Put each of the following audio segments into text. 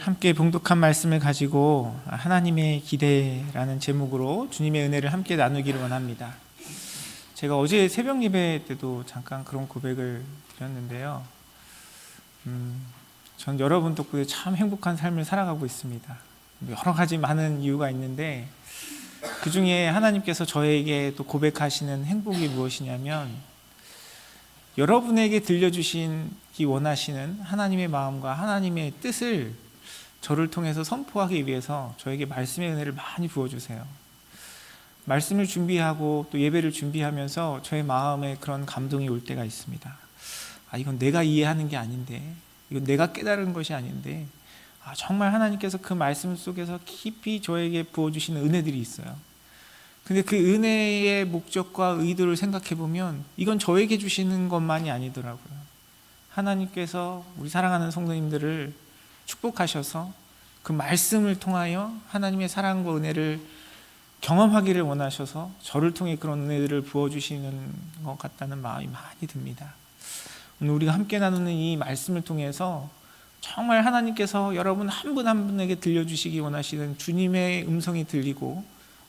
함께 봉독한 말씀을 가지고 하나님의 기대라는 제목으로 주님의 은혜를 함께 나누기를 원합니다. 제가 어제 새벽 예배 때도 잠깐 그런 고백을 드렸는데요. 전 여러분 덕분에 참 행복한 삶을 살아가고 있습니다. 여러 가지 많은 이유가 있는데 그 중에 하나님께서 저에게 또 고백하시는 행복이 무엇이냐면, 여러분에게 들려주시기 원하시는 하나님의 마음과 하나님의 뜻을 저를 통해서 선포하기 위해서 저에게 말씀의 은혜를 많이 부어주세요. 말씀을 준비하고 또 예배를 준비하면서 저의 마음에 그런 감동이 올 때가 있습니다. 이건 내가 이해하는 게 아닌데, 이건 내가 깨달은 것이 아닌데, 정말 하나님께서 그 말씀 속에서 깊이 저에게 부어주시는 은혜들이 있어요. 근데 그 은혜의 목적과 의도를 생각해 보면 이건 저에게 주시는 것만이 아니더라고요. 하나님께서 우리 사랑하는 성도님들을 축복하셔서 그 말씀을 통하여 하나님의 사랑과 은혜를 경험하기를 원하셔서 저를 통해 그런 은혜들을 부어주시는 것 같다는 마음이 많이 듭니다. 오늘 우리가 함께 나누는 이 말씀을 통해서 정말 하나님께서 여러분 한 분 한 분에게 들려주시기 원하시는 주님의 음성이 들리고,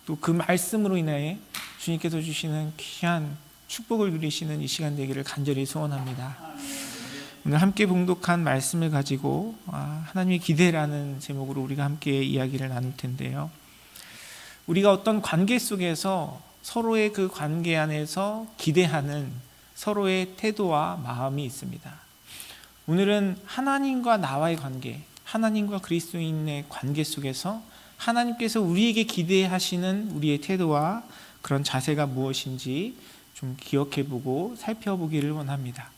또 그 말씀으로 인하여 주님께서 주시는 귀한 축복을 누리시는 이 시간 되기를 간절히 소원합니다. 오늘 함께 봉독한 말씀을 가지고 하나님의 기대라는 제목으로 우리가 함께 이야기를 나눌 텐데요. 우리가 어떤 관계 속에서 서로의 그 관계 안에서 기대하는 서로의 태도와 마음이 있습니다. 오늘은 하나님과 나와의 관계, 하나님과 그리스도인의 관계 속에서 하나님께서 우리에게 기대하시는 우리의 태도와 그런 자세가 무엇인지 좀 기억해보고 살펴보기를 원합니다.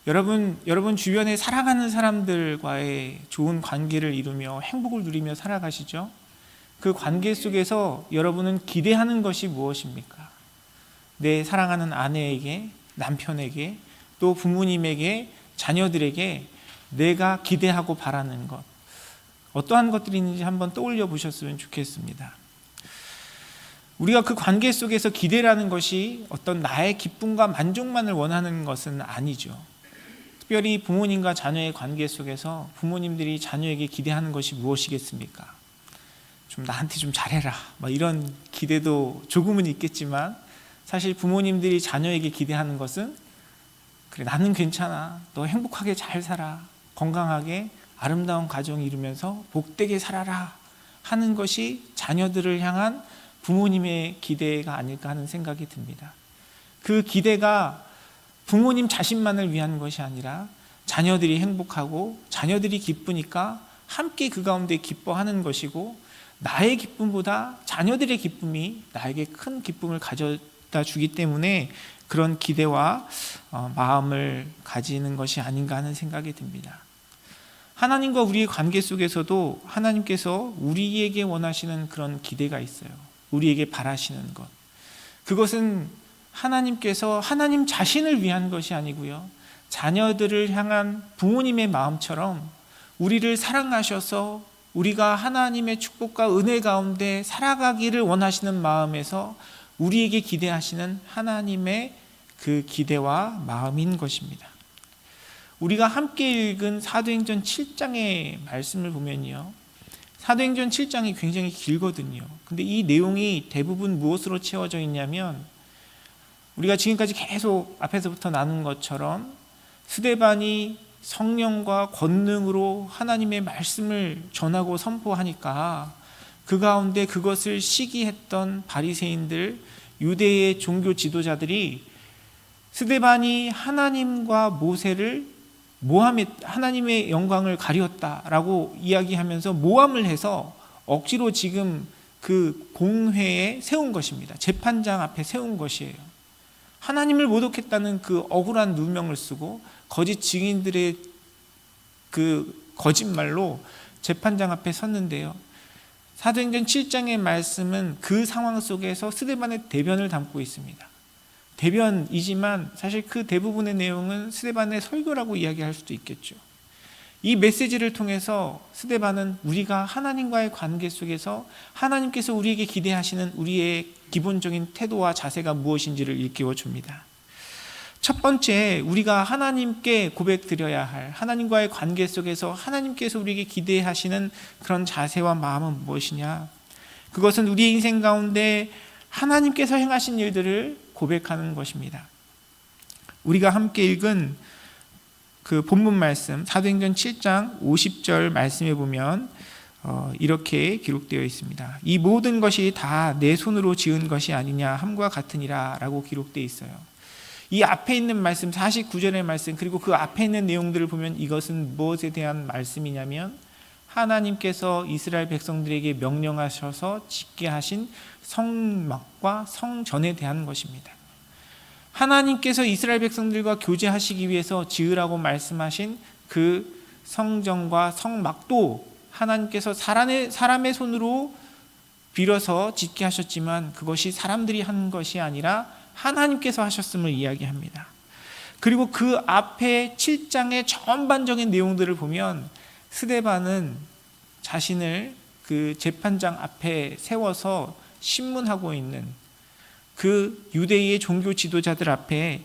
여러분 주변에 사랑하는 사람들과의 좋은 관계를 이루며 행복을 누리며 살아가시죠? 그 관계 속에서 여러분은 기대하는 것이 무엇입니까? 내 사랑하는 아내에게, 남편에게, 또 부모님에게, 자녀들에게 내가 기대하고 바라는 것, 어떠한 것들이 있는지 한번 떠올려 보셨으면 좋겠습니다. 우리가 그 관계 속에서 기대라는 것이 어떤 나의 기쁨과 만족만을 원하는 것은 아니죠. 특별히 부모님과 자녀의 관계 속에서 부모님들이 자녀에게 기대하는 것이 무엇이겠습니까? 나한테 좀 잘해라, 이런 기대도 조금은 있겠지만, 사실 부모님들이 자녀에게 기대하는 것은 그래, 나는 괜찮아, 너 행복하게 잘 살아, 건강하게 아름다운 가정 이루면서 복되게 살아라 하는 것이 자녀들을 향한 부모님의 기대가 아닐까 하는 생각이 듭니다. 그 기대가 부모님 자신만을 위한 것이 아니라 자녀들이 행복하고 자녀들이 기쁘니까 함께 그 가운데 기뻐하는 것이고, 나의 기쁨보다 자녀들의 기쁨이 나에게 큰 기쁨을 가져다 주기 때문에 그런 기대와 마음을 가지는 것이 아닌가 하는 생각이 듭니다. 하나님과 우리의 관계 속에서도 하나님께서 우리에게 원하시는 그런 기대가 있어요. 우리에게 바라시는 것. 그것은 하나님께서 하나님 자신을 위한 것이 아니고요, 자녀들을 향한 부모님의 마음처럼 우리를 사랑하셔서 우리가 하나님의 축복과 은혜 가운데 살아가기를 원하시는 마음에서 우리에게 기대하시는 하나님의 그 기대와 마음인 것입니다. 우리가 함께 읽은 사도행전 7장의 말씀을 보면요, 사도행전 7장이 굉장히 길거든요. 근데 이 내용이 대부분 무엇으로 채워져 있냐면, 우리가 지금까지 계속 앞에서부터 나눈 것처럼 스데반이 성령과 권능으로 하나님의 말씀을 전하고 선포하니까 그 가운데 그것을 시기했던 바리새인들, 유대의 종교 지도자들이 스데반이 하나님과 모세를 하나님의 영광을 가리웠다라고 이야기하면서 모함을 해서 억지로 지금 그 공회에 세운 것입니다. 재판장 앞에 세운 것이에요. 하나님을 모독했다는 그 억울한 누명을 쓰고 거짓 증인들의 그 거짓말로 재판장 앞에 섰는데요, 사도행전 7장의 말씀은 그 상황 속에서 스데반의 대변을 담고 있습니다. 대변이지만 사실 그 대부분의 내용은 스데반의 설교라고 이야기할 수도 있겠죠. 이 메시지를 통해서 스데반은 우리가 하나님과의 관계 속에서 하나님께서 우리에게 기대하시는 우리의 기본적인 태도와 자세가 무엇인지를 일깨워 줍니다. 첫 번째, 우리가 하나님께 고백드려야 할, 하나님과의 관계 속에서 하나님께서 우리에게 기대하시는 그런 자세와 마음은 무엇이냐? 그것은 우리의 인생 가운데 하나님께서 행하신 일들을 고백하는 것입니다. 우리가 함께 읽은 그 본문 말씀, 사도행전 7장 50절 말씀에 보면 이렇게 기록되어 있습니다. 이 모든 것이 다 내 손으로 지은 것이 아니냐 함과 같으니라 라고 기록되어 있어요. 이 앞에 있는 말씀, 49절의 말씀, 그리고 그 앞에 있는 내용들을 보면 이것은 무엇에 대한 말씀이냐면 하나님께서 이스라엘 백성들에게 명령하셔서 짓게 하신 성막과 성전에 대한 것입니다. 하나님께서 이스라엘 백성들과 교제하시기 위해서 지으라고 말씀하신 그 성전과 성막도 하나님께서 사람의 손으로 빌어서 짓게 하셨지만 그것이 사람들이 한 것이 아니라 하나님께서 하셨음을 이야기합니다. 그리고 그 앞에 7장의 전반적인 내용들을 보면 스데반은 자신을 그 재판장 앞에 세워서 신문하고 있는 그 유대의 종교 지도자들 앞에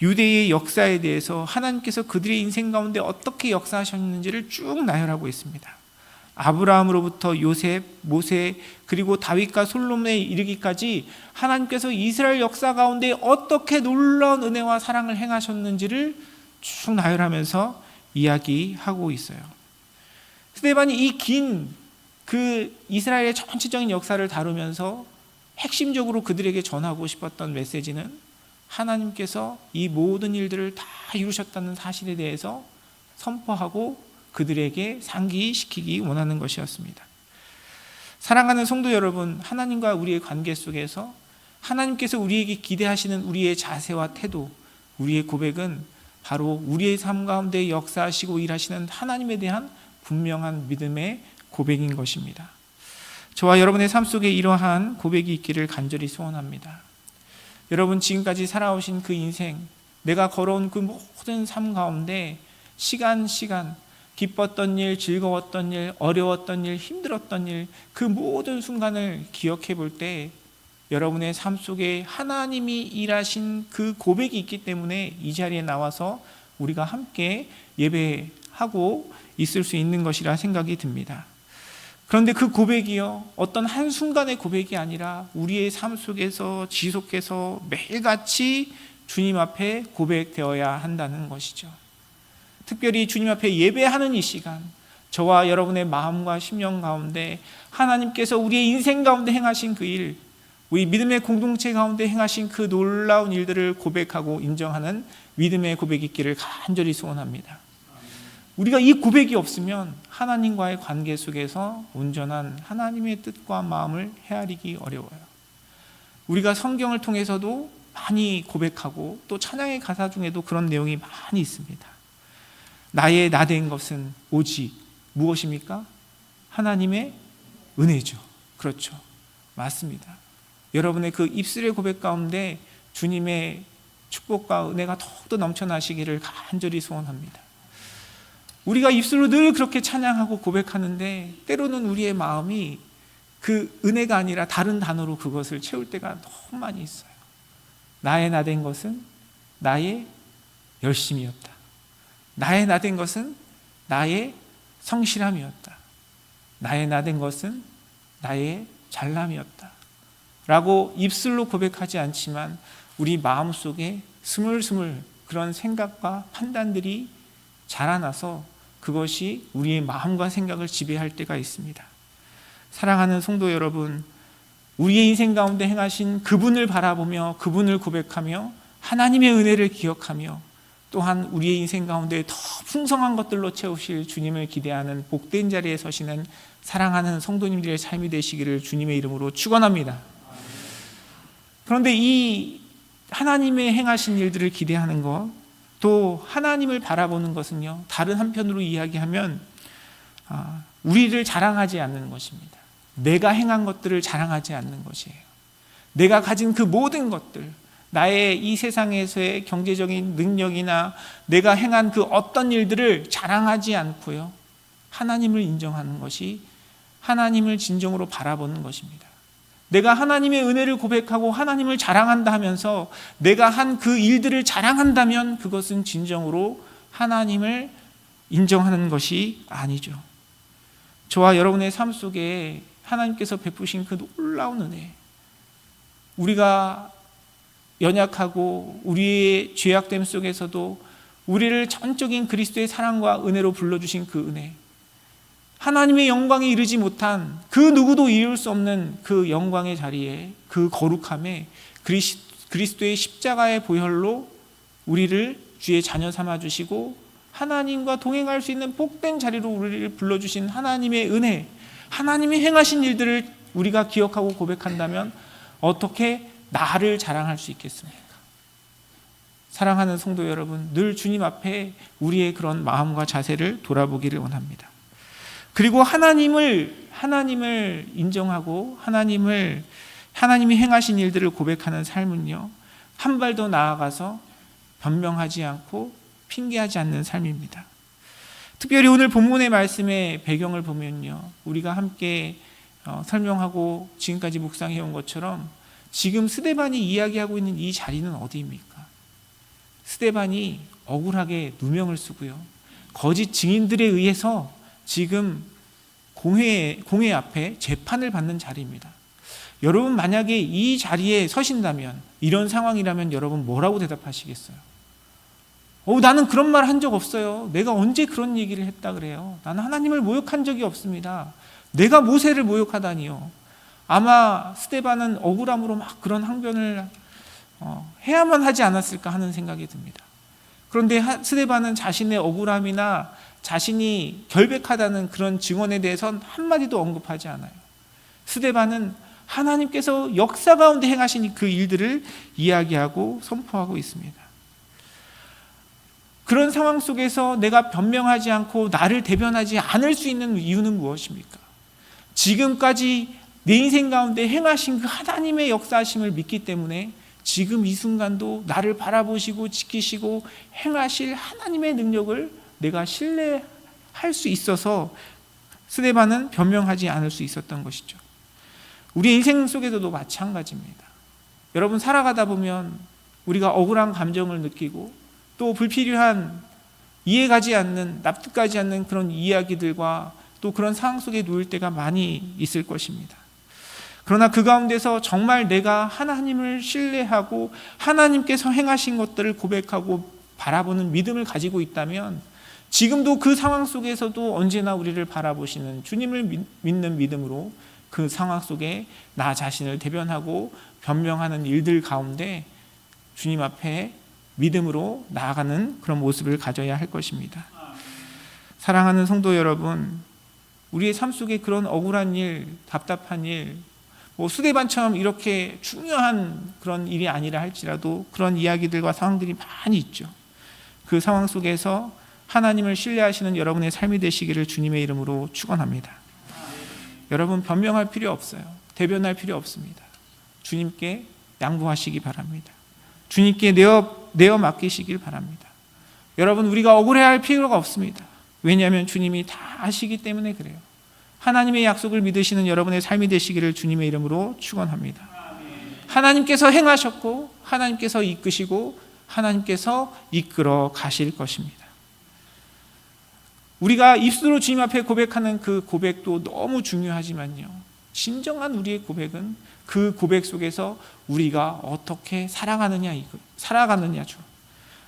유대의 역사에 대해서 하나님께서 그들의 인생 가운데 어떻게 역사하셨는지를 쭉 나열하고 있습니다. 아브라함으로부터 요셉, 모세, 그리고 다윗과 솔로몬에 이르기까지 하나님께서 이스라엘 역사 가운데 어떻게 놀라운 은혜와 사랑을 행하셨는지를 쭉 나열하면서 이야기하고 있어요. 스데반이 이 긴 그 이스라엘의 전체적인 역사를 다루면서 핵심적으로 그들에게 전하고 싶었던 메시지는 하나님께서 이 모든 일들을 다 이루셨다는 사실에 대해서 선포하고 그들에게 상기시키기 원하는 것이었습니다. 사랑하는 성도 여러분, 하나님과 우리의 관계 속에서 하나님께서 우리에게 기대하시는 우리의 자세와 태도, 우리의 고백은 바로 우리의 삶 가운데 역사하시고 일하시는 하나님에 대한 분명한 믿음의 고백인 것입니다. 저와 여러분의 삶 속에 이러한 고백이 있기를 간절히 소원합니다. 여러분, 지금까지 살아오신 그 인생, 내가 걸어온 그 모든 삶 가운데 시간 기뻤던 일, 즐거웠던 일, 어려웠던 일, 힘들었던 일, 그 모든 순간을 기억해 볼 때 여러분의 삶 속에 하나님이 일하신 그 고백이 있기 때문에 이 자리에 나와서 우리가 함께 예배하고 있을 수 있는 것이라 생각이 듭니다. 그런데 그 고백이요, 어떤 한순간의 고백이 아니라 우리의 삶 속에서 지속해서 매일같이 주님 앞에 고백되어야 한다는 것이죠. 특별히 주님 앞에 예배하는 이 시간, 저와 여러분의 마음과 심령 가운데 하나님께서 우리의 인생 가운데 행하신 그 일, 우리 믿음의 공동체 가운데 행하신 그 놀라운 일들을 고백하고 인정하는 믿음의 고백이 있기를 간절히 소원합니다. 우리가 이 고백이 없으면 하나님과의 관계 속에서 온전한 하나님의 뜻과 마음을 헤아리기 어려워요. 우리가 성경을 통해서도 많이 고백하고 또 찬양의 가사 중에도 그런 내용이 많이 있습니다. 나의 나된 것은 오직 무엇입니까? 하나님의 은혜죠. 그렇죠. 맞습니다. 여러분의 그 입술의 고백 가운데 주님의 축복과 은혜가 더욱더 넘쳐나시기를 간절히 소원합니다. 우리가 입술로 늘 그렇게 찬양하고 고백하는데 때로는 우리의 마음이 그 은혜가 아니라 다른 단어로 그것을 채울 때가 너무 많이 있어요. 나의 나된 것은 나의 열심이었다. 나의 나된 것은 나의 성실함이었다. 나의 나된 것은 나의 잘남이었다. 라고 입술로 고백하지 않지만 우리 마음속에 스물스물 그런 생각과 판단들이 자라나서 그것이 우리의 마음과 생각을 지배할 때가 있습니다. 사랑하는 성도 여러분, 우리의 인생 가운데 행하신 그분을 바라보며 그분을 고백하며 하나님의 은혜를 기억하며 또한 우리의 인생 가운데 더 풍성한 것들로 채우실 주님을 기대하는 복된 자리에 서시는 사랑하는 성도님들의 삶이 되시기를 주님의 이름으로 축원합니다. 그런데 이 하나님의 행하신 일들을 기대하는 것, 또 하나님을 바라보는 것은요, 다른 한편으로 이야기하면 우리를 자랑하지 않는 것입니다. 내가 행한 것들을 자랑하지 않는 것이에요. 내가 가진 그 모든 것들, 나의 이 세상에서의 경제적인 능력이나 내가 행한 그 어떤 일들을 자랑하지 않고요, 하나님을 인정하는 것이 하나님을 진정으로 바라보는 것입니다. 내가 하나님의 은혜를 고백하고 하나님을 자랑한다 하면서 내가 한 그 일들을 자랑한다면 그것은 진정으로 하나님을 인정하는 것이 아니죠. 저와 여러분의 삶 속에 하나님께서 베푸신 그 놀라운 은혜, 우리가 연약하고 우리의 죄악됨 속에서도 우리를 전적인 그리스도의 사랑과 은혜로 불러주신 그 은혜, 하나님의 영광에 이르지 못한 그 누구도 이룰 수 없는 그 영광의 자리에, 그 거룩함에 그리스도의 십자가의 보혈로 우리를 주의 자녀 삼아주시고 하나님과 동행할 수 있는 복된 자리로 우리를 불러주신 하나님의 은혜, 하나님이 행하신 일들을 우리가 기억하고 고백한다면 어떻게 나를 자랑할 수 있겠습니까? 사랑하는 성도 여러분, 늘 주님 앞에 우리의 그런 마음과 자세를 돌아보기를 원합니다. 그리고 하나님을 인정하고 하나님이 행하신 일들을 고백하는 삶은요, 한 발 더 나아가서 변명하지 않고 핑계하지 않는 삶입니다. 특별히 오늘 본문의 말씀의 배경을 보면요, 우리가 함께 설명하고 지금까지 묵상해온 것처럼 지금 스데반이 이야기하고 있는 이 자리는 어디입니까? 스데반이 억울하게 누명을 쓰고요, 거짓 증인들에 의해서 지금 공회 앞에 재판을 받는 자리입니다. 여러분 만약에 이 자리에 서신다면, 이런 상황이라면 여러분 뭐라고 대답하시겠어요? 나는 그런 말 한 적 없어요. 내가 언제 그런 얘기를 했다 그래요? 나는 하나님을 모욕한 적이 없습니다. 내가 모세를 모욕하다니요. 아마 스데반은 억울함으로 막 그런 항변을 해야만 하지 않았을까 하는 생각이 듭니다. 그런데 스데반은 자신의 억울함이나 자신이 결백하다는 그런 증언에 대해서는 한마디도 언급하지 않아요. 스데반은 하나님께서 역사 가운데 행하신 그 일들을 이야기하고 선포하고 있습니다. 그런 상황 속에서 내가 변명하지 않고 나를 대변하지 않을 수 있는 이유는 무엇입니까? 지금까지 내 인생 가운데 행하신 그 하나님의 역사하심을 믿기 때문에 지금 이 순간도 나를 바라보시고 지키시고 행하실 하나님의 능력을 내가 신뢰할 수 있어서 스데반은 변명하지 않을 수 있었던 것이죠. 우리 인생 속에서도 마찬가지입니다. 여러분, 살아가다 보면 우리가 억울한 감정을 느끼고 또 불필요한 이해가지 않는, 납득가지 않는 그런 이야기들과 또 그런 상황 속에 놓일 때가 많이 있을 것입니다. 그러나 그 가운데서 정말 내가 하나님을 신뢰하고 하나님께서 행하신 것들을 고백하고 바라보는 믿음을 가지고 있다면 지금도 그 상황 속에서도 언제나 우리를 바라보시는 주님을 믿는 믿음으로 그 상황 속에 나 자신을 대변하고 변명하는 일들 가운데 주님 앞에 믿음으로 나아가는 그런 모습을 가져야 할 것입니다. 사랑하는 성도 여러분, 우리의 삶 속에 그런 억울한 일, 답답한 일, 스데반처럼 이렇게 중요한 그런 일이 아니라 할지라도 그런 이야기들과 상황들이 많이 있죠. 그 상황 속에서 하나님을 신뢰하시는 여러분의 삶이 되시기를 주님의 이름으로 축원합니다. 여러분, 변명할 필요 없어요. 대변할 필요 없습니다. 주님께 양보하시기 바랍니다. 주님께 내어 맡기시길 바랍니다. 여러분, 우리가 억울해할 필요가 없습니다. 왜냐하면 주님이 다 아시기 때문에 그래요. 하나님의 약속을 믿으시는 여러분의 삶이 되시기를 주님의 이름으로 축원합니다. 하나님께서 행하셨고 하나님께서 이끄시고 하나님께서 이끌어 가실 것입니다. 우리가 입술로 주님 앞에 고백하는 그 고백도 너무 중요하지만요, 진정한 우리의 고백은 그 고백 속에서 우리가 어떻게 살아가느냐죠.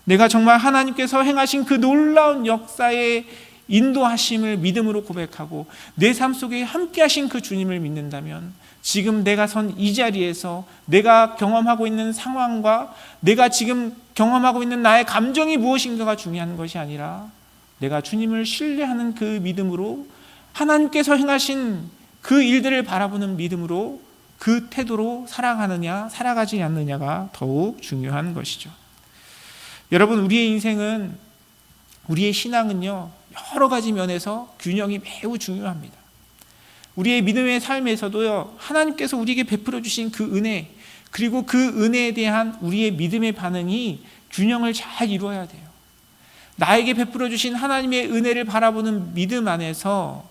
내가 정말 하나님께서 행하신 그 놀라운 역사의 인도하심을 믿음으로 고백하고 내 삶 속에 함께 하신 그 주님을 믿는다면 지금 내가 선 이 자리에서 내가 경험하고 있는 상황과 내가 지금 경험하고 있는 나의 감정이 무엇인가가 중요한 것이 아니라 내가 주님을 신뢰하는 그 믿음으로 하나님께서 행하신 그 일들을 바라보는 믿음으로 그 태도로 살아가느냐 살아가지 않느냐가 더욱 중요한 것이죠. 여러분, 우리의 인생은, 우리의 신앙은요, 여러 가지 면에서 균형이 매우 중요합니다. 우리의 믿음의 삶에서도요, 하나님께서 우리에게 베풀어 주신 그 은혜, 그리고 그 은혜에 대한 우리의 믿음의 반응이 균형을 잘 이루어야 돼요. 나에게 베풀어 주신 하나님의 은혜를 바라보는 믿음 안에서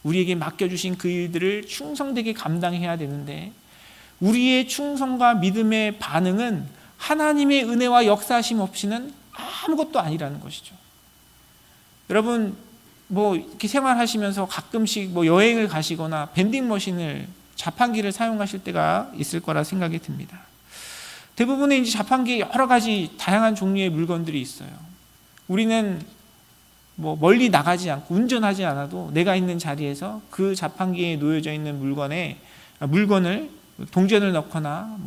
우리에게 맡겨주신 그 일들을 충성되게 감당해야 되는데, 우리의 충성과 믿음의 반응은 하나님의 은혜와 역사하심 없이는 아무것도 아니라는 것이죠. 여러분 이렇게 생활하시면서 가끔씩 여행을 가시거나 밴딩머신을 자판기를 사용하실 때가 있을 거라 생각이 듭니다. 대부분의 이제 자판기에 여러 가지 다양한 종류의 물건들이 있어요. 우리는 멀리 나가지 않고 운전하지 않아도 내가 있는 자리에서 그 자판기에 놓여져 있는 물건을 동전을 넣거나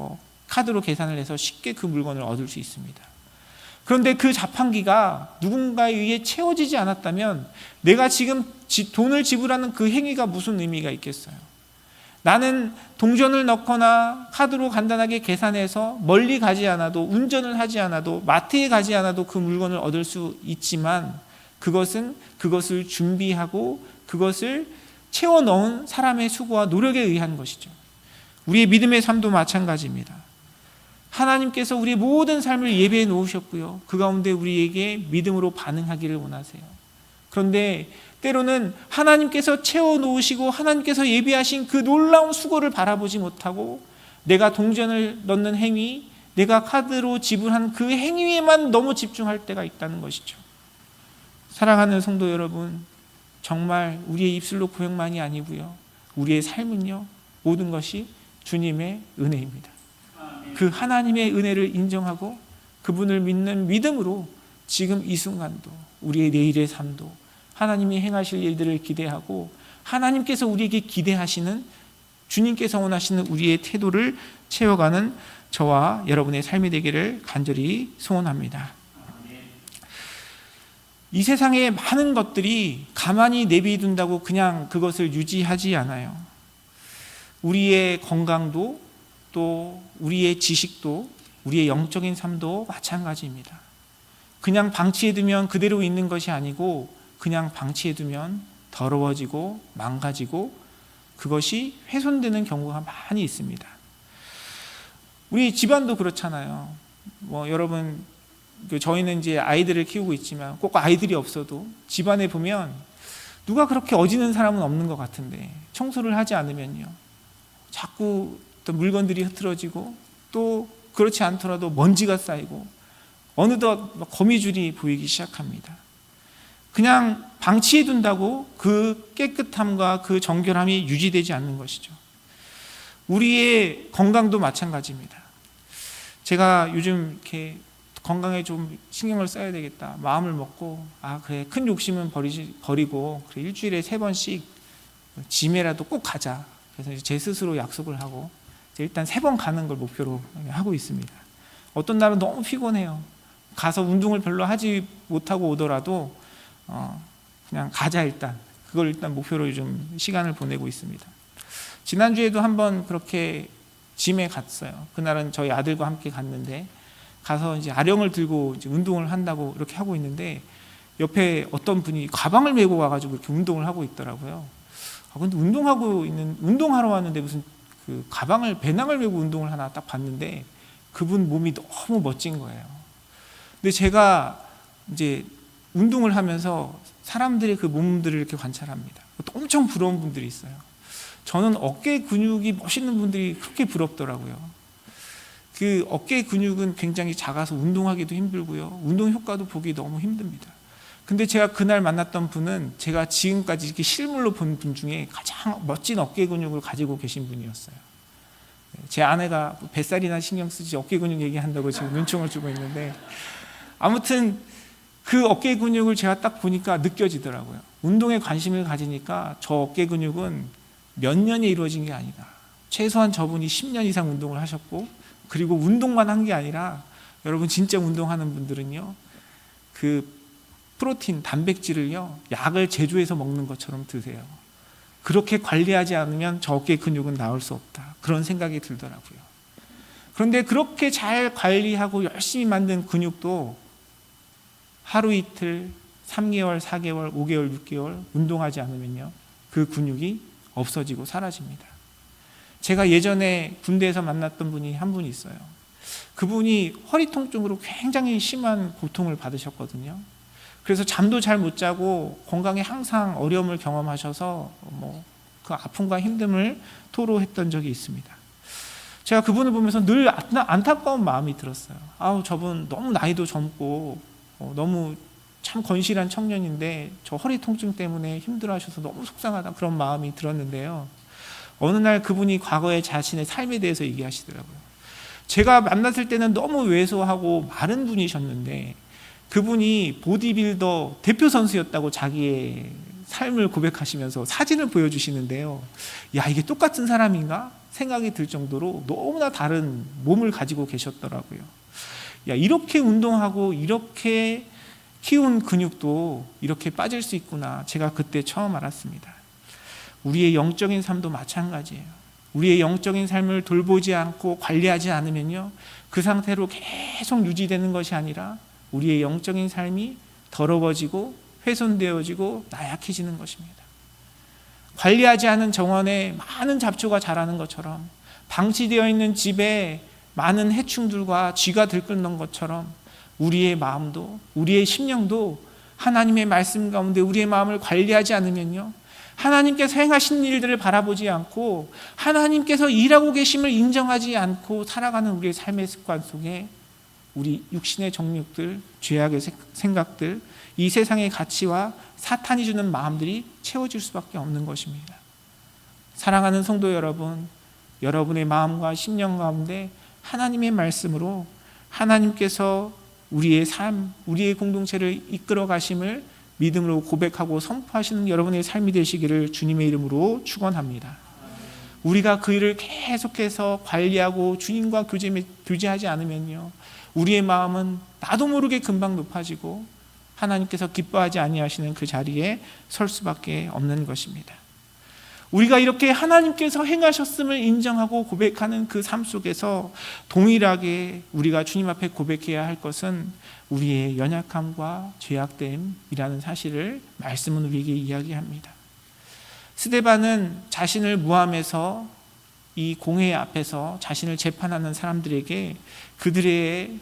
카드로 계산을 해서 쉽게 그 물건을 얻을 수 있습니다. 그런데 그 자판기가 누군가에 의해 채워지지 않았다면 내가 지금 돈을 지불하는 그 행위가 무슨 의미가 있겠어요? 나는 동전을 넣거나 카드로 간단하게 계산해서 멀리 가지 않아도, 운전을 하지 않아도, 마트에 가지 않아도 그 물건을 얻을 수 있지만 그것은 그것을 준비하고 그것을 채워 넣은 사람의 수고와 노력에 의한 것이죠. 우리의 믿음의 삶도 마찬가지입니다. 하나님께서 우리의 모든 삶을 예배해 놓으셨고요, 그 가운데 우리에게 믿음으로 반응하기를 원하세요. 그런데 때로는 하나님께서 채워 놓으시고 하나님께서 예비하신 그 놀라운 수고를 바라보지 못하고 내가 동전을 넣는 행위, 내가 카드로 지불한 그 행위에만 너무 집중할 때가 있다는 것이죠. 사랑하는 성도 여러분, 정말 우리의 입술로 고백만이 아니고요, 우리의 삶은요, 모든 것이 주님의 은혜입니다. 그 하나님의 은혜를 인정하고 그분을 믿는 믿음으로 지금 이 순간도, 우리의 내일의 삶도 하나님이 행하실 일들을 기대하고 하나님께서 우리에게 기대하시는, 주님께서 원하시는 우리의 태도를 채워가는 저와 여러분의 삶이 되기를 간절히 소원합니다. 이 세상에 많은 것들이 가만히 내비둔다고 그냥 그것을 유지하지 않아요. 우리의 건강도, 또 우리의 지식도, 우리의 영적인 삶도 마찬가지입니다. 그냥 방치해두면 그대로 있는 것이 아니고 그냥 방치해두면 더러워지고 망가지고 그것이 훼손되는 경우가 많이 있습니다. 우리 집안도 그렇잖아요. 여러분, 저희는 이제 아이들을 키우고 있지만 꼭 아이들이 없어도 집안에 보면 누가 그렇게 어지는 사람은 없는 것 같은데 청소를 하지 않으면요, 자꾸 또 물건들이 흐트러지고 또 그렇지 않더라도 먼지가 쌓이고 어느덧 거미줄이 보이기 시작합니다. 그냥 방치해 둔다고 그 깨끗함과 그 정결함이 유지되지 않는 것이죠. 우리의 건강도 마찬가지입니다. 제가 요즘 이렇게 건강에 좀 신경을 써야 되겠다 마음을 먹고, 그래, 큰 욕심은 버리고 그래, 일주일에 3번씩 짐에라도 꼭 가자. 그래서 제 스스로 약속을 하고 일단 3번 가는 걸 목표로 하고 있습니다. 어떤 날은 너무 피곤해요. 가서 운동을 별로 하지 못하고 오더라도 그냥 가자, 일단 그걸 일단 목표로 좀 시간을 보내고 있습니다. 지난주에도 한번 그렇게 짐에 갔어요. 그날은 저희 아들과 함께 갔는데 가서 이제 아령을 들고 이제 운동을 한다고 이렇게 하고 있는데 옆에 어떤 분이 가방을 메고 와가지고 이렇게 운동을 하고 있더라고요. 근데 운동하러 왔는데 무슨 그 가방을, 배낭을 메고 운동을 하나 딱 봤는데 그분 몸이 너무 멋진 거예요. 근데 제가 이제 운동을 하면서 사람들의 그 몸들을 이렇게 관찰합니다. 엄청 부러운 분들이 있어요. 저는 어깨 근육이 멋있는 분들이 그렇게 부럽더라고요. 그 어깨 근육은 굉장히 작아서 운동하기도 힘들고요, 운동 효과도 보기 너무 힘듭니다. 근데 제가 그날 만났던 분은 제가 지금까지 이렇게 실물로 본 분 중에 가장 멋진 어깨 근육을 가지고 계신 분이었어요. 제 아내가 뱃살이나 신경 쓰지 어깨 근육 얘기한다고 지금 눈총을 주고 있는데, 아무튼 그 어깨 근육을 제가 딱 보니까 느껴지더라고요. 운동에 관심을 가지니까 저 어깨 근육은 몇 년에 이루어진 게 아니다. 최소한 저분이 10년 이상 운동을 하셨고, 그리고 운동만 한 게 아니라 여러분 진짜 운동하는 분들은요, 그 프로틴, 단백질을요, 약을 제조해서 먹는 것처럼 드세요. 그렇게 관리하지 않으면 저 어깨 근육은 나올 수 없다, 그런 생각이 들더라고요. 그런데 그렇게 잘 관리하고 열심히 만든 근육도 하루 이틀, 3개월, 4개월, 5개월, 6개월 운동하지 않으면요, 그 근육이 없어지고 사라집니다. 제가 예전에 군대에서 만났던 분이 한 분 있어요. 그분이 허리 통증으로 굉장히 심한 고통을 받으셨거든요. 그래서 잠도 잘 못 자고 건강에 항상 어려움을 경험하셔서 그 아픔과 힘듦을 토로했던 적이 있습니다. 제가 그분을 보면서 늘 안타까운 마음이 들었어요. 아우, 저분 너무 나이도 젊고 너무 참 건실한 청년인데 저 허리 통증 때문에 힘들어하셔서 너무 속상하다, 그런 마음이 들었는데요. 어느 날 그분이 과거의 자신의 삶에 대해서 얘기하시더라고요. 제가 만났을 때는 너무 왜소하고 마른 분이셨는데 그분이 보디빌더 대표 선수였다고 자기의 삶을 고백하시면서 사진을 보여주시는데요. 야, 이게 똑같은 사람인가 생각이 들 정도로 너무나 다른 몸을 가지고 계셨더라고요. 야, 이렇게 운동하고 이렇게 키운 근육도 이렇게 빠질 수 있구나, 제가 그때 처음 알았습니다. 우리의 영적인 삶도 마찬가지예요. 우리의 영적인 삶을 돌보지 않고 관리하지 않으면요, 그 상태로 계속 유지되는 것이 아니라 우리의 영적인 삶이 더러워지고 훼손되어지고 나약해지는 것입니다. 관리하지 않은 정원에 많은 잡초가 자라는 것처럼, 방치되어 있는 집에 많은 해충들과 쥐가 들끓는 것처럼 우리의 마음도, 우리의 심령도 하나님의 말씀 가운데 우리의 마음을 관리하지 않으면요, 하나님께서 행하신 일들을 바라보지 않고 하나님께서 일하고 계심을 인정하지 않고 살아가는 우리의 삶의 습관 속에 우리 육신의 정욕들, 죄악의 생각들, 이 세상의 가치와 사탄이 주는 마음들이 채워질 수밖에 없는 것입니다. 사랑하는 성도 여러분, 여러분의 마음과 심령 가운데 하나님의 말씀으로 하나님께서 우리의 삶, 우리의 공동체를 이끌어 가심을 믿음으로 고백하고 선포하시는 여러분의 삶이 되시기를 주님의 이름으로 축원합니다. 우리가 그 일을 계속해서 관리하고 주님과 교제하지 않으면요, 우리의 마음은 나도 모르게 금방 높아지고 하나님께서 기뻐하지 아니하시는 그 자리에 설 수밖에 없는 것입니다. 우리가 이렇게 하나님께서 행하셨음을 인정하고 고백하는 그 삶 속에서 동일하게 우리가 주님 앞에 고백해야 할 것은 우리의 연약함과 죄악됨이라는 사실을 말씀은 우리에게 이야기합니다. 스데반은 자신을 모함해서 이 공회 앞에서 자신을 재판하는 사람들에게 그들의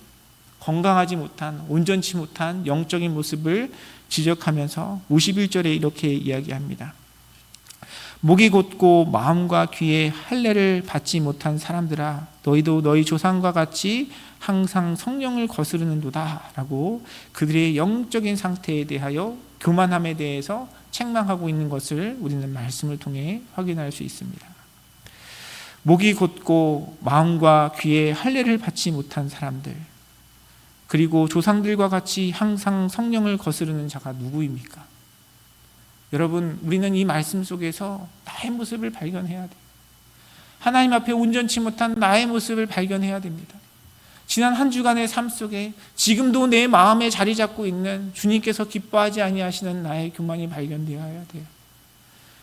건강하지 못한, 온전치 못한 영적인 모습을 지적하면서 51절에 이렇게 이야기합니다. 목이 곧고 마음과 귀에 할례를 받지 못한 사람들아, 너희도 너희 조상과 같이 항상 성령을 거스르는도다 라고 그들의 영적인 상태에 대하여, 교만함에 대해서 책망하고 있는 것을 우리는 말씀을 통해 확인할 수 있습니다. 목이 곧고 마음과 귀에 할례를 받지 못한 사람들, 그리고 조상들과 같이 항상 성령을 거스르는 자가 누구입니까? 여러분, 우리는 이 말씀 속에서 나의 모습을 발견해야 돼요. 하나님 앞에 온전치 못한 나의 모습을 발견해야 됩니다. 지난 한 주간의 삶 속에 지금도 내 마음에 자리 잡고 있는 주님께서 기뻐하지 아니하시는 나의 교만이 발견되어야 돼요.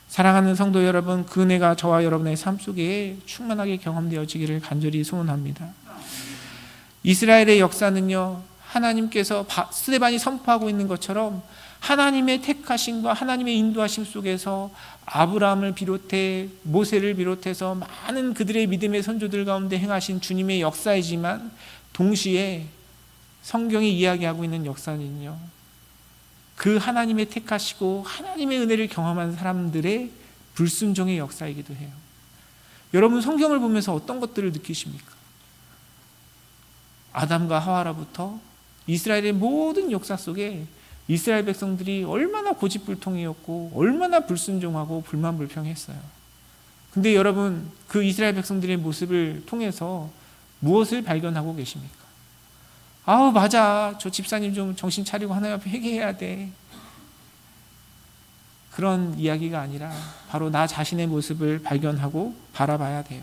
사랑하는 성도 여러분, 그 은혜가 저와 여러분의 삶 속에 충만하게 경험되어지기를 간절히 소원합니다. 이스라엘의 역사는요, 하나님께서 스데반이 선포하고 있는 것처럼 하나님의 택하심과 하나님의 인도하심 속에서 아브라함을 비롯해 모세를 비롯해서 많은 그들의 믿음의 선조들 가운데 행하신 주님의 역사이지만, 동시에 성경이 이야기하고 있는 역사는요, 그 하나님의 택하시고 하나님의 은혜를 경험한 사람들의 불순종의 역사이기도 해요. 여러분, 성경을 보면서 어떤 것들을 느끼십니까? 아담과 하와로부터 이스라엘의 모든 역사 속에 이스라엘 백성들이 얼마나 고집불통이었고 얼마나 불순종하고 불만불평했어요. 근데 여러분, 그 이스라엘 백성들의 모습을 통해서 무엇을 발견하고 계십니까? 아우, 맞아, 저 집사님 좀 정신 차리고 하나님 앞에 회개해야 돼, 그런 이야기가 아니라 바로 나 자신의 모습을 발견하고 바라봐야 돼요.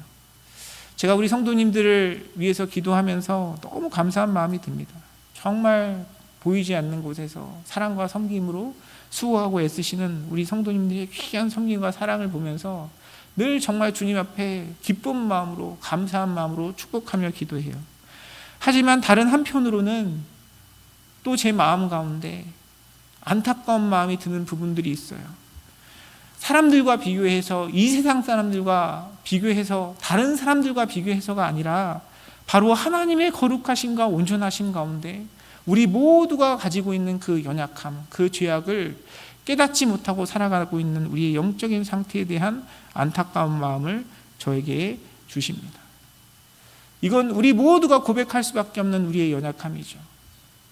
제가 우리 성도님들을 위해서 기도하면서 너무 감사한 마음이 듭니다. 정말 보이지 않는 곳에서 사랑과 섬김으로 수고하고 애쓰시는 우리 성도님들의 귀한 섬김과 사랑을 보면서 늘 정말 주님 앞에 기쁜 마음으로, 감사한 마음으로 축복하며 기도해요. 하지만 다른 한편으로는 또 제 마음 가운데 안타까운 마음이 드는 부분들이 있어요. 사람들과 비교해서, 이 세상 사람들과 비교해서, 다른 사람들과 비교해서가 아니라 바로 하나님의 거룩하심과 온전하심 가운데 우리 모두가 가지고 있는 그 연약함, 그 죄악을 깨닫지 못하고 살아가고 있는 우리의 영적인 상태에 대한 안타까운 마음을 저에게 주십니다. 이건 우리 모두가 고백할 수밖에 없는 우리의 연약함이죠.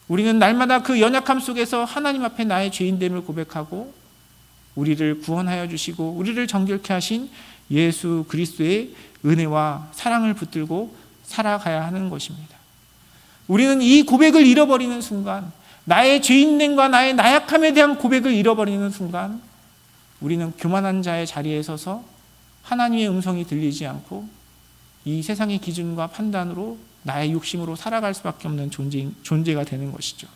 우리는 날마다 그 연약함 속에서 하나님 앞에 나의 죄인됨을 고백하고 우리를 구원하여 주시고 우리를 정결케 하신 예수 그리스도의 은혜와 사랑을 붙들고 살아가야 하는 것입니다. 우리는 이 고백을 잃어버리는 순간, 나의 죄인됨과 나의 나약함에 대한 고백을 잃어버리는 순간 우리는 교만한 자의 자리에 서서 하나님의 음성이 들리지 않고 이 세상의 기준과 판단으로 나의 욕심으로 살아갈 수밖에 없는 존재가 되는 것이죠.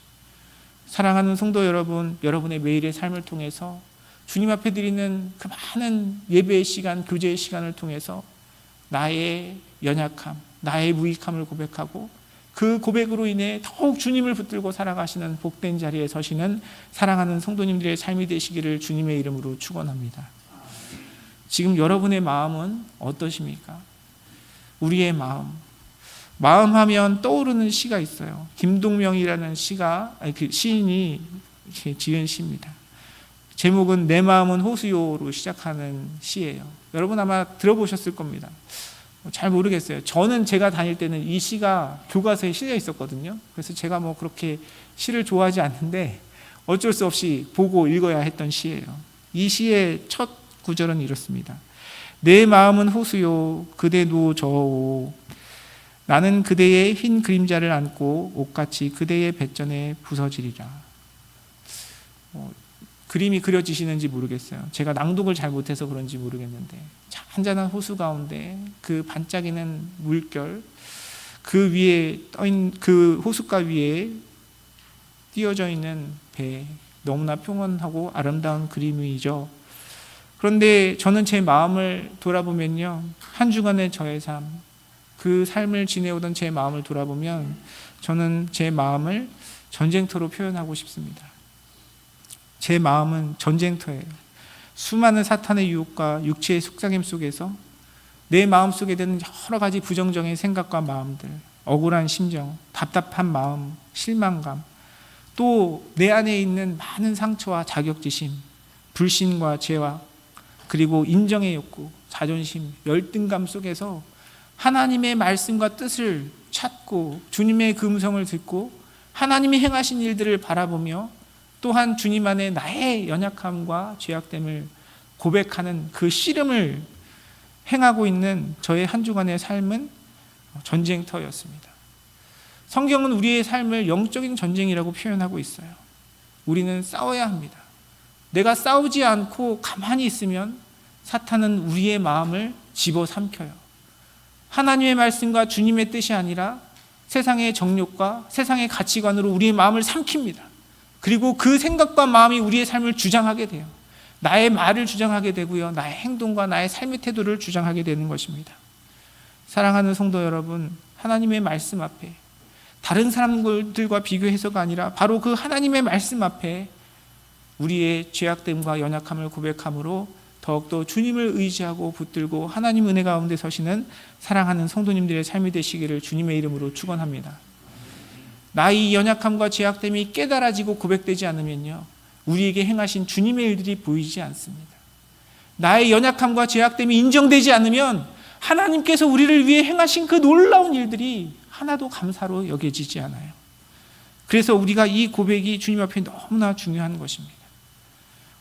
사랑하는 성도 여러분, 여러분의 매일의 삶을 통해서 주님 앞에 드리는 그 많은 예배의 시간, 교제의 시간을 통해서 나의 연약함, 나의 무익함을 고백하고 그 고백으로 인해 더욱 주님을 붙들고 살아가시는 복된 자리에 서시는 사랑하는 성도님들의 삶이 되시기를 주님의 이름으로 축원합니다. 지금 여러분의 마음은 어떠십니까? 우리의 마음 하면 떠오르는 시가 있어요. 김동명이라는 시인이 지은 시입니다. 제목은 내 마음은 호수요로 시작하는 시예요. 여러분 아마 들어보셨을 겁니다. 잘 모르겠어요. 저는 제가 다닐 때는 이 시가 교과서에 실려 있었거든요. 그래서 제가 그렇게 시를 좋아하지 않는데 어쩔 수 없이 보고 읽어야 했던 시예요. 이 시의 첫 구절은 이렇습니다. 내 마음은 호수요 그대도 저오 나는 그대의 흰 그림자를 안고 옷같이 그대의 뱃전에 부서지리라. 그림이 그려지시는지 모르겠어요. 제가 낭독을 잘 못해서 그런지 모르겠는데 잔잔한 호수 가운데 그 반짝이는 물결, 그 위에 떠있는 그 호숫가 위에 띄어져 있는 배, 너무나 평온하고 아름다운 그림이죠. 그런데 저는 제 마음을 돌아보면요, 한 주간의 저의 삶, 그 삶을 지내오던 제 마음을 돌아보면 저는 제 마음을 전쟁터로 표현하고 싶습니다. 제 마음은 전쟁터예요. 수많은 사탄의 유혹과 육체의 속삭임 속에서 내 마음속에 드는 여러 가지 부정적인 생각과 마음들, 억울한 심정, 답답한 마음, 실망감, 또 내 안에 있는 많은 상처와 자격지심, 불신과 죄와 그리고 인정의 욕구, 자존심, 열등감 속에서 하나님의 말씀과 뜻을 찾고 주님의 그 음성을 듣고 하나님이 행하신 일들을 바라보며 또한 주님 안에 나의 연약함과 죄악됨을 고백하는 그 씨름을 행하고 있는 저의 한 주간의 삶은 전쟁터였습니다. 성경은 우리의 삶을 영적인 전쟁이라고 표현하고 있어요. 우리는 싸워야 합니다. 내가 싸우지 않고 가만히 있으면 사탄은 우리의 마음을 집어삼켜요. 하나님의 말씀과 주님의 뜻이 아니라 세상의 정욕과 세상의 가치관으로 우리의 마음을 삼킵니다. 그리고 그 생각과 마음이 우리의 삶을 주장하게 돼요. 나의 말을 주장하게 되고요, 나의 행동과 나의 삶의 태도를 주장하게 되는 것입니다. 사랑하는 성도 여러분, 하나님의 말씀 앞에 다른 사람들과 비교해서가 아니라 바로 그 하나님의 말씀 앞에 우리의 죄악됨과 연약함을 고백함으로 더욱더 주님을 의지하고 붙들고 하나님 은혜 가운데 서시는 사랑하는 성도님들의 삶이 되시기를 주님의 이름으로 축원합니다. 나의 연약함과 죄악됨이 깨달아지고 고백되지 않으면요, 우리에게 행하신 주님의 일들이 보이지 않습니다. 나의 연약함과 죄악됨이 인정되지 않으면 하나님께서 우리를 위해 행하신 그 놀라운 일들이 하나도 감사로 여겨지지 않아요. 그래서 우리가 이 고백이 주님 앞에 너무나 중요한 것입니다.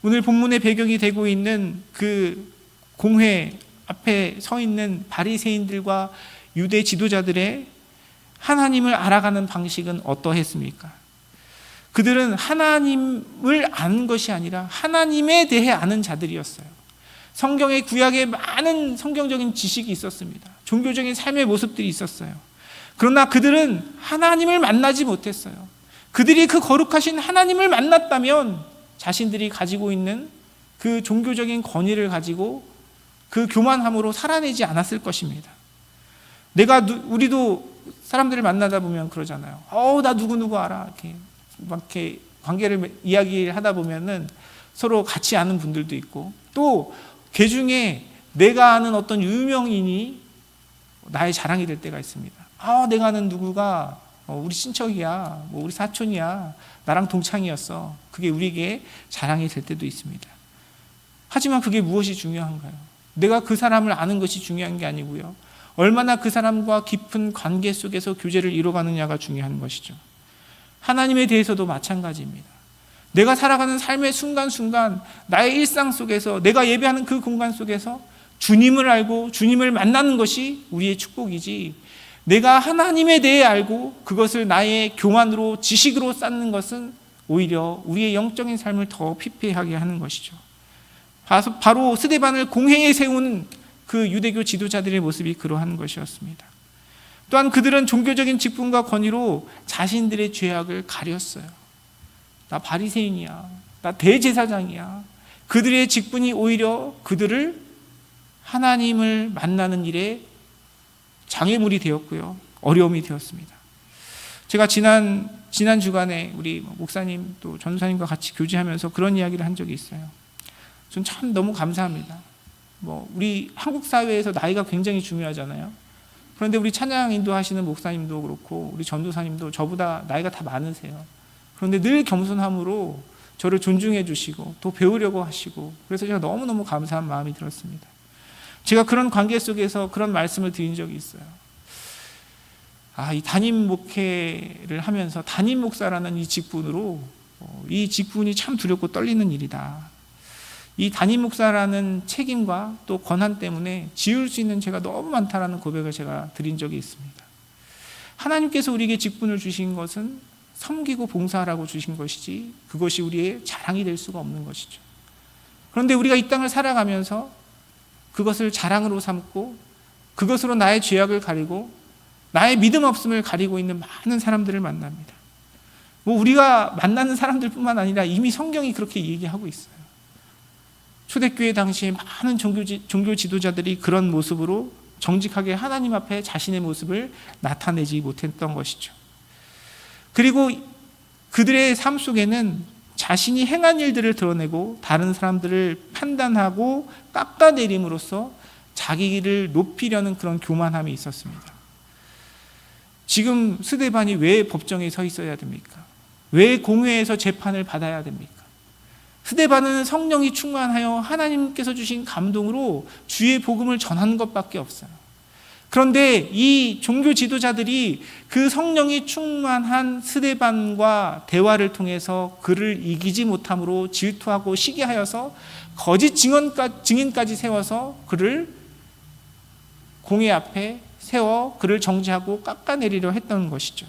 오늘 본문의 배경이 되고 있는 그 공회 앞에 서 있는 바리새인들과 유대 지도자들의 하나님을 알아가는 방식은 어떠했습니까? 그들은 하나님을 아는 것이 아니라 하나님에 대해 아는 자들이었어요. 성경의 구약에 많은 성경적인 지식이 있었습니다. 종교적인 삶의 모습들이 있었어요. 그러나 그들은 하나님을 만나지 못했어요. 그들이 그 거룩하신 하나님을 만났다면 자신들이 가지고 있는 그 종교적인 권위를 가지고 그 교만함으로 살아내지 않았을 것입니다. 우리도 사람들을 만나다 보면 그러잖아요. 나 누구 알아. 이렇게 관계를 이야기를 하다 보면은 서로 같이 아는 분들도 있고, 또 그 중에 내가 아는 어떤 유명인이 나의 자랑이 될 때가 있습니다. 내가 아는 누구가 우리 친척이야, 우리 사촌이야, 나랑 동창이었어. 그게 우리에게 자랑이 될 때도 있습니다. 하지만 그게 무엇이 중요한가요? 내가 그 사람을 아는 것이 중요한 게 아니고요, 얼마나 그 사람과 깊은 관계 속에서 교제를 이뤄가느냐가 중요한 것이죠. 하나님에 대해서도 마찬가지입니다. 내가 살아가는 삶의 순간순간 나의 일상 속에서 내가 예배하는 그 공간 속에서 주님을 알고 주님을 만나는 것이 우리의 축복이지, 내가 하나님에 대해 알고 그것을 나의 교만으로 지식으로 쌓는 것은 오히려 우리의 영적인 삶을 더 피폐하게 하는 것이죠. 바로 스데반을 공회에 세운 그 유대교 지도자들의 모습이 그러한 것이었습니다. 또한 그들은 종교적인 직분과 권위로 자신들의 죄악을 가렸어요. 나 바리새인이야, 나 대제사장이야. 그들의 직분이 오히려 그들을 하나님을 만나는 일에 장애물이 되었고요, 어려움이 되었습니다. 제가 지난 주간에 우리 목사님 또 전도사님과 같이 교제하면서 그런 이야기를 한 적이 있어요. 전 참 너무 감사합니다. 우리 한국 사회에서 나이가 굉장히 중요하잖아요. 그런데 우리 찬양 인도하시는 목사님도 그렇고 우리 전도사님도 저보다 나이가 다 많으세요. 그런데 늘 겸손함으로 저를 존중해 주시고 또 배우려고 하시고, 그래서 제가 너무너무 감사한 마음이 들었습니다. 제가 그런 관계 속에서 그런 말씀을 드린 적이 있어요. 이 담임 목회를 하면서 담임 목사라는 이 직분으로, 이 직분이 참 두렵고 떨리는 일이다. 이 담임 목사라는 책임과 또 권한 때문에 지을 수 있는 죄가 너무 많다라는 고백을 제가 드린 적이 있습니다. 하나님께서 우리에게 직분을 주신 것은 섬기고 봉사하라고 주신 것이지, 그것이 우리의 자랑이 될 수가 없는 것이죠. 그런데 우리가 이 땅을 살아가면서 그것을 자랑으로 삼고 그것으로 나의 죄악을 가리고 나의 믿음 없음을 가리고 있는 많은 사람들을 만납니다. 우리가 만나는 사람들뿐만 아니라 이미 성경이 그렇게 얘기하고 있어요. 초대교회 당시에 많은 종교 지도자들이 그런 모습으로 정직하게 하나님 앞에 자신의 모습을 나타내지 못했던 것이죠. 그리고 그들의 삶 속에는 자신이 행한 일들을 드러내고 다른 사람들을 판단하고 깎아내림으로써 자기를 높이려는 그런 교만함이 있었습니다. 지금 스데반이 왜 법정에 서 있어야 됩니까? 왜 공회에서 재판을 받아야 됩니까? 스데반은 성령이 충만하여 하나님께서 주신 감동으로 주의 복음을 전하는 것밖에 없어요. 그런데 이 종교 지도자들이 그 성령이 충만한 스데반과 대화를 통해서 그를 이기지 못함으로 질투하고 시기하여서 거짓 증인까지 세워서 그를 공회 앞에 세워 그를 정죄하고 깎아내리려 했던 것이죠.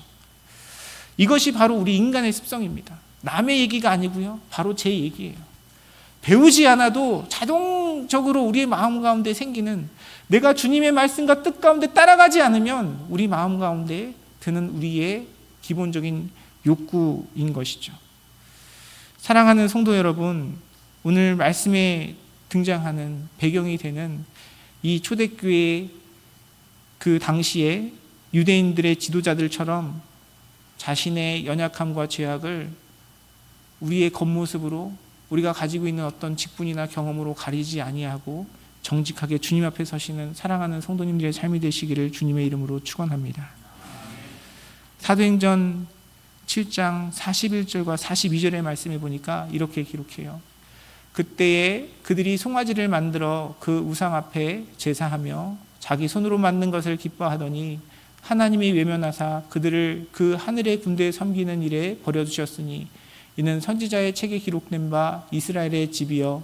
이것이 바로 우리 인간의 습성입니다. 남의 얘기가 아니고요, 바로 제 얘기예요. 배우지 않아도 자동적으로 우리의 마음 가운데 생기는, 내가 주님의 말씀과 뜻 가운데 따라가지 않으면 우리 마음 가운데 드는 우리의 기본적인 욕구인 것이죠. 사랑하는 성도 여러분, 오늘 말씀에 등장하는 배경이 되는 이 초대교회 그 당시에 유대인들의 지도자들처럼 자신의 연약함과 죄악을 우리의 겉모습으로, 우리가 가지고 있는 어떤 직분이나 경험으로 가리지 아니하고 정직하게 주님 앞에 서시는 사랑하는 성도님들의 삶이 되시기를 주님의 이름으로 축원합니다. 사도행전 7장 41절과 42절의 말씀에 보니까 이렇게 기록해요. 그때에 그들이 송아지를 만들어 그 우상 앞에 제사하며 자기 손으로 만든 것을 기뻐하더니 하나님이 외면하사 그들을 그 하늘의 군대에 섬기는 일에 버려두셨으니 이는 선지자의 책에 기록된 바 이스라엘의 집이여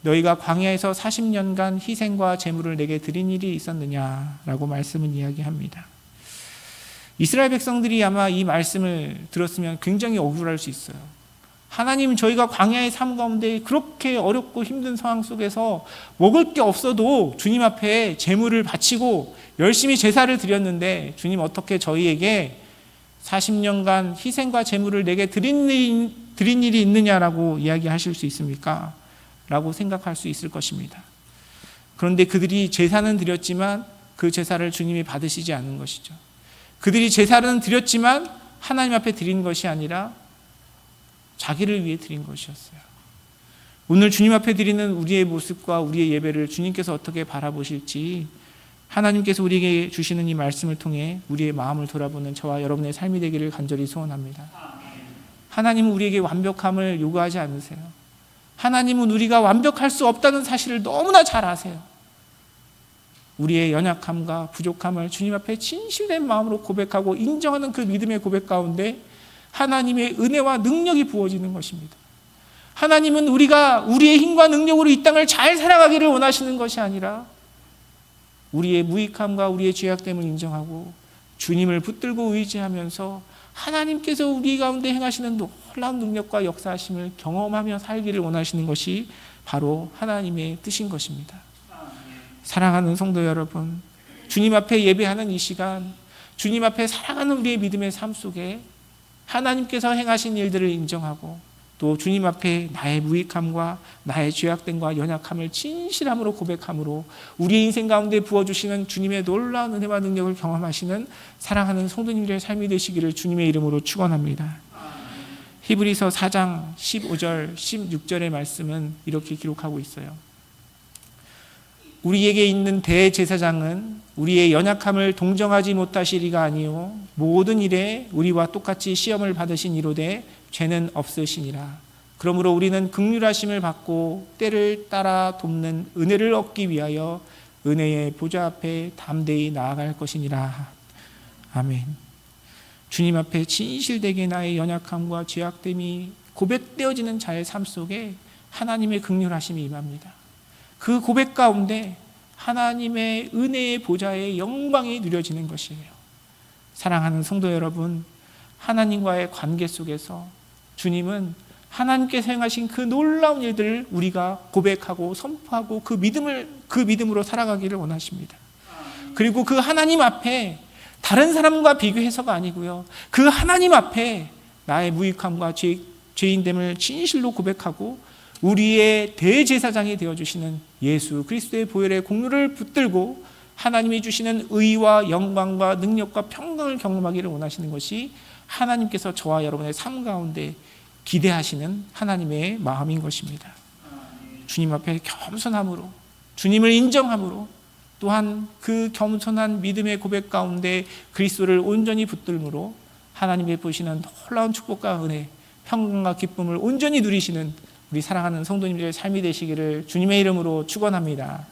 너희가 광야에서 40년간 희생과 제물을 내게 드린 일이 있었느냐라고 말씀은 이야기합니다. 이스라엘 백성들이 아마 이 말씀을 들었으면 굉장히 억울할 수 있어요. 하나님, 저희가 광야의 삶 가운데 그렇게 어렵고 힘든 상황 속에서 먹을 게 없어도 주님 앞에 제물을 바치고 열심히 제사를 드렸는데 주님 어떻게 저희에게 40년간 희생과 제물을 내게 드린 일이 있느냐라고 이야기하실 수 있습니까? 라고 생각할 수 있을 것입니다. 그런데 그들이 제사는 드렸지만 그 제사를 주님이 받으시지 않은 것이죠. 그들이 제사는 드렸지만 하나님 앞에 드린 것이 아니라 자기를 위해 드린 것이었어요. 오늘 주님 앞에 드리는 우리의 모습과 우리의 예배를 주님께서 어떻게 바라보실지 하나님께서 우리에게 주시는 이 말씀을 통해 우리의 마음을 돌아보는 저와 여러분의 삶이 되기를 간절히 소원합니다. 하나님은 우리에게 완벽함을 요구하지 않으세요. 하나님은 우리가 완벽할 수 없다는 사실을 너무나 잘 아세요. 우리의 연약함과 부족함을 주님 앞에 진실된 마음으로 고백하고 인정하는 그 믿음의 고백 가운데 하나님의 은혜와 능력이 부어지는 것입니다. 하나님은 우리가 우리의 힘과 능력으로 이 땅을 잘 살아가기를 원하시는 것이 아니라 우리의 무익함과 우리의 죄악됨을 인정하고 주님을 붙들고 의지하면서 하나님께서 우리 가운데 행하시는 놀라운 능력과 역사하심을 경험하며 살기를 원하시는 것이 바로 하나님의 뜻인 것입니다. 사랑하는 성도 여러분, 주님 앞에 예배하는 이 시간, 주님 앞에 살아가는 우리의 믿음의 삶 속에 하나님께서 행하신 일들을 인정하고 또 주님 앞에 나의 무익함과 나의 죄악됨과 연약함을 진실함으로 고백함으로 우리의 인생 가운데 부어주시는 주님의 놀라운 은혜와 능력을 경험하시는 사랑하는 성도님들의 삶이 되시기를 주님의 이름으로 축원합니다. 히브리서 4장 15절 16절의 말씀은 이렇게 기록하고 있어요. 우리에게 있는 대제사장은 우리의 연약함을 동정하지 못하시리가 아니요 모든 일에 우리와 똑같이 시험을 받으신 이로되 죄는 없으시니라. 그러므로 우리는 긍휼하심을 받고 때를 따라 돕는 은혜를 얻기 위하여 은혜의 보좌 앞에 담대히 나아갈 것이니라. 아멘. 주님 앞에 진실되게 나의 연약함과 죄악됨이 고백되어지는 자의 삶 속에 하나님의 긍휼하심이 임합니다. 그 고백 가운데 하나님의 은혜의 보좌의 영광이 누려지는 것이에요. 사랑하는 성도 여러분, 하나님과의 관계 속에서 주님은 하나님께서 행하신 그 놀라운 일들을 우리가 고백하고 선포하고 그 믿음으로 살아가기를 원하십니다. 그리고 그 하나님 앞에 다른 사람과 비교해서가 아니고요, 그 하나님 앞에 나의 무익함과 죄인됨을 진실로 고백하고 우리의 대제사장이 되어주시는 예수 그리스도의 보혈의 공로를 붙들고 하나님이 주시는 의와 영광과 능력과 평강을 경험하기를 원하시는 것이 하나님께서 저와 여러분의 삶 가운데 기대하시는 하나님의 마음인 것입니다. 주님 앞에 겸손함으로 주님을 인정함으로 또한 그 겸손한 믿음의 고백 가운데 그리스도를 온전히 붙들므로 하나님의 보시는 놀라운 축복과 은혜, 평강과 기쁨을 온전히 누리시는 우리 사랑하는 성도님들의 삶이 되시기를 주님의 이름으로 축원합니다.